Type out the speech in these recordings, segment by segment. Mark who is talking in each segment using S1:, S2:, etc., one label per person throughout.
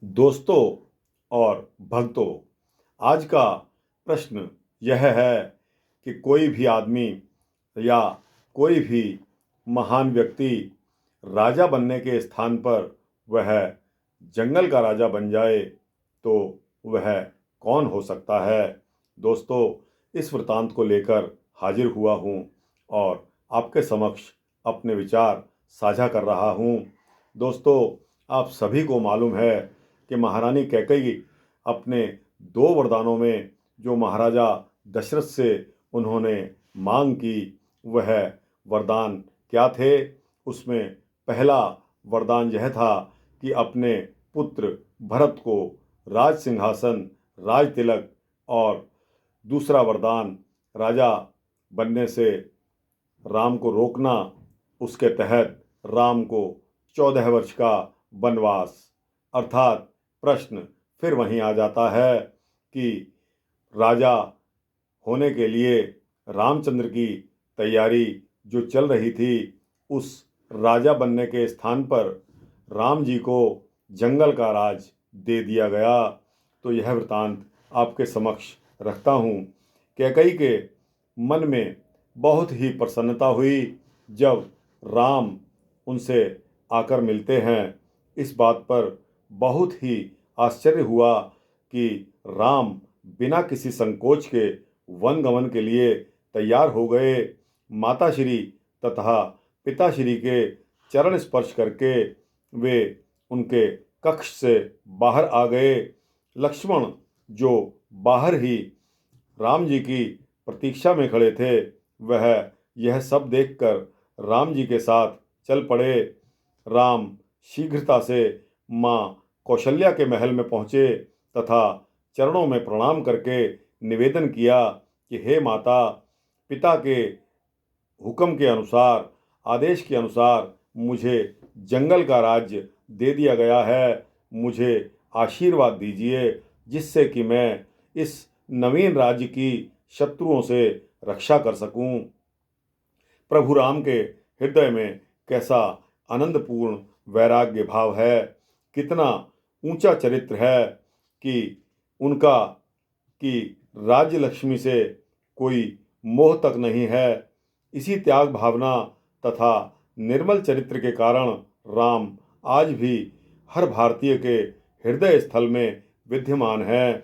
S1: दोस्तों और भक्तों, आज का प्रश्न यह है कि कोई भी आदमी या कोई भी महान व्यक्ति राजा बनने के स्थान पर वह जंगल का राजा बन जाए तो वह कौन हो सकता है। दोस्तों, इस वृतांत को लेकर हाजिर हुआ हूँ और आपके समक्ष अपने विचार साझा कर रहा हूँ। दोस्तों, आप सभी को मालूम है कि महारानी कैकेयी अपने 2 वरदानों में जो महाराजा दशरथ से उन्होंने मांग की, वह वरदान क्या थे। उसमें पहला वरदान यह था कि अपने पुत्र भरत को राज सिंहासन, राज तिलक, और दूसरा वरदान राजा बनने से राम को रोकना। उसके तहत राम को 14 वर्ष का वनवास। अर्थात प्रश्न फिर वहीं आ जाता है कि राजा होने के लिए रामचंद्र की तैयारी जो चल रही थी, उस राजा बनने के स्थान पर राम जी को जंगल का राज दे दिया गया। तो यह वृतांत आपके समक्ष रखता हूँ। कैकेयी के मन में बहुत ही प्रसन्नता हुई जब राम उनसे आकर मिलते हैं। इस बात पर बहुत ही आश्चर्य हुआ कि राम बिना किसी संकोच के वनगमन के लिए तैयार हो गए। माताश्री तथा पिताश्री के चरण स्पर्श करके वे उनके कक्ष से बाहर आ गए। लक्ष्मण जो बाहर ही राम जी की प्रतीक्षा में खड़े थे, वह यह सब देखकर राम जी के साथ चल पड़े। राम शीघ्रता से माँ कौशल्या के महल में पहुँचे तथा चरणों में प्रणाम करके निवेदन किया कि हे माता, पिता के हुक्म के अनुसार, आदेश के अनुसार मुझे जंगल का राज्य दे दिया गया है। मुझे आशीर्वाद दीजिए जिससे कि मैं इस नवीन राज्य की शत्रुओं से रक्षा कर सकूं। प्रभु राम के हृदय में कैसा आनंदपूर्ण वैराग्य भाव है, कितना ऊंचा चरित्र है कि उनका कि राज्य लक्ष्मी से कोई मोह तक नहीं है। इसी त्याग भावना तथा निर्मल चरित्र के कारण राम आज भी हर भारतीय के हृदय स्थल में विद्यमान है।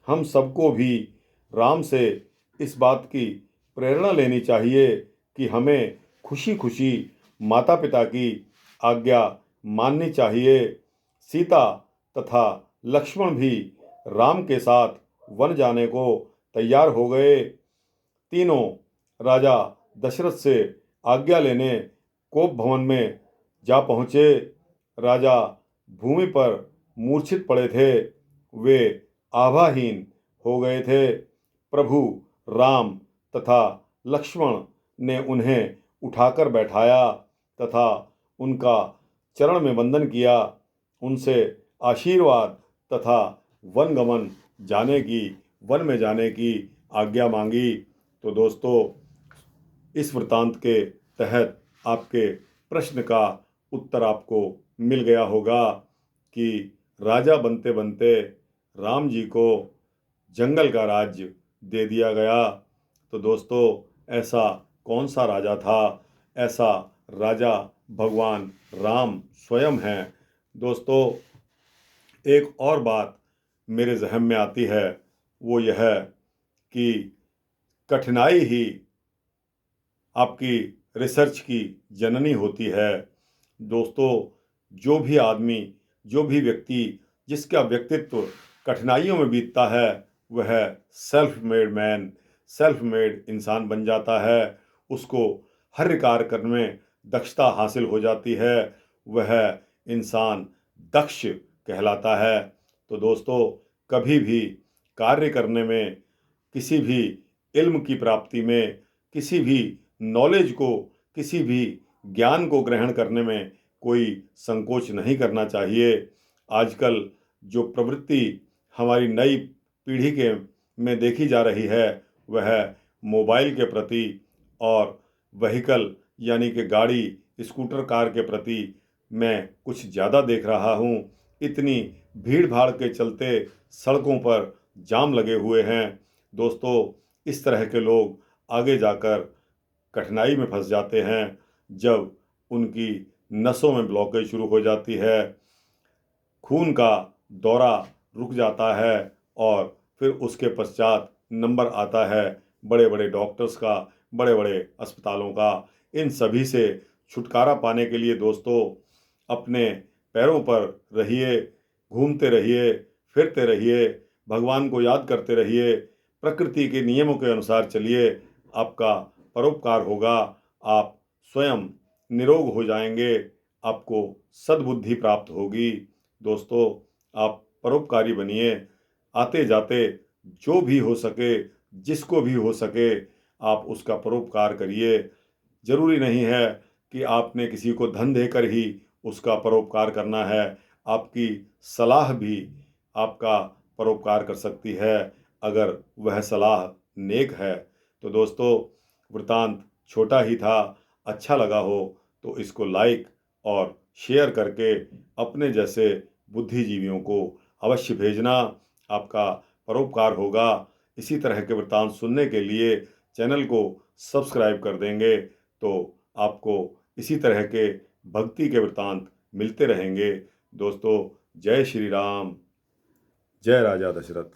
S1: हम सबको भी राम से इस बात की प्रेरणा लेनी चाहिए कि हमें खुशी खुशी माता पिता की आज्ञा माननी चाहिए। सीता तथा लक्ष्मण भी राम के साथ वन जाने को तैयार हो गए। तीनों राजा दशरथ से आज्ञा लेने कोप भवन में जा पहुँचे। राजा भूमि पर मूर्छित पड़े थे, वे आभाहीन हो गए थे। प्रभु राम तथा लक्ष्मण ने उन्हें उठाकर बैठाया तथा उनका चरण में वंदन किया, उनसे आशीर्वाद तथा वन में जाने की आज्ञा मांगी। तो दोस्तों, इस वृतांत के तहत आपके प्रश्न का उत्तर आपको मिल गया होगा कि राजा बनते बनते राम जी को जंगल का राज्य दे दिया गया। तो दोस्तों, ऐसा कौन सा राजा था? ऐसा राजा भगवान राम स्वयं हैं। दोस्तों, एक और बात मेरे जहन में आती है, वो यह है कि कठिनाई ही आपकी रिसर्च की जननी होती है। दोस्तों, जो भी आदमी, जो भी व्यक्ति जिसका व्यक्तित्व कठिनाइयों में बीतता है, वह self made man, self made इंसान बन जाता है। उसको हर कार्य करने में दक्षता हासिल हो जाती है, वह इंसान दक्ष कहलाता है। तो दोस्तों, कभी भी कार्य करने में, किसी भी इल्म की प्राप्ति में, किसी भी नॉलेज को, किसी भी ज्ञान को ग्रहण करने में कोई संकोच नहीं करना चाहिए। आजकल जो प्रवृत्ति हमारी नई पीढ़ी के में देखी जा रही है, वह मोबाइल के प्रति और व्हीकल यानी कि गाड़ी, स्कूटर, कार के प्रति मैं कुछ ज़्यादा देख रहा हूँ। इतनी भीड़ भाड़ के चलते सड़कों पर जाम लगे हुए हैं। दोस्तों, इस तरह के लोग आगे जाकर कठिनाई में फंस जाते हैं जब उनकी नसों में ब्लॉकेज शुरू हो जाती है, खून का दौरा रुक जाता है और फिर उसके पश्चात नंबर आता है बड़े बड़े डॉक्टर्स का, बड़े बड़े अस्पतालों का। इन सभी से छुटकारा पाने के लिए दोस्तों, अपने पैरों पर रहिए, घूमते रहिए, फिरते रहिए, भगवान को याद करते रहिए, प्रकृति के नियमों के अनुसार चलिए। आपका परोपकार होगा, आप स्वयं निरोग हो जाएंगे, आपको सद्बुद्धि प्राप्त होगी। दोस्तों, आप परोपकारी बनिए। आते जाते जो भी हो सके, जिसको भी हो सके, आप उसका परोपकार करिए। जरूरी नहीं है कि आपने किसी को धन देकर ही उसका परोपकार करना है। आपकी सलाह भी आपका परोपकार कर सकती है, अगर वह सलाह नेक है। तो दोस्तों, वृतांत छोटा ही था, अच्छा लगा हो तो इसको लाइक और शेयर करके अपने जैसे बुद्धिजीवियों को अवश्य भेजना। आपका परोपकार होगा। इसी तरह के वृतांत सुनने के लिए चैनल को सब्सक्राइब कर देंगे तो आपको इसी तरह के भक्ति के वृतांत मिलते रहेंगे। दोस्तों, जय श्री राम, जय राजा दशरथ।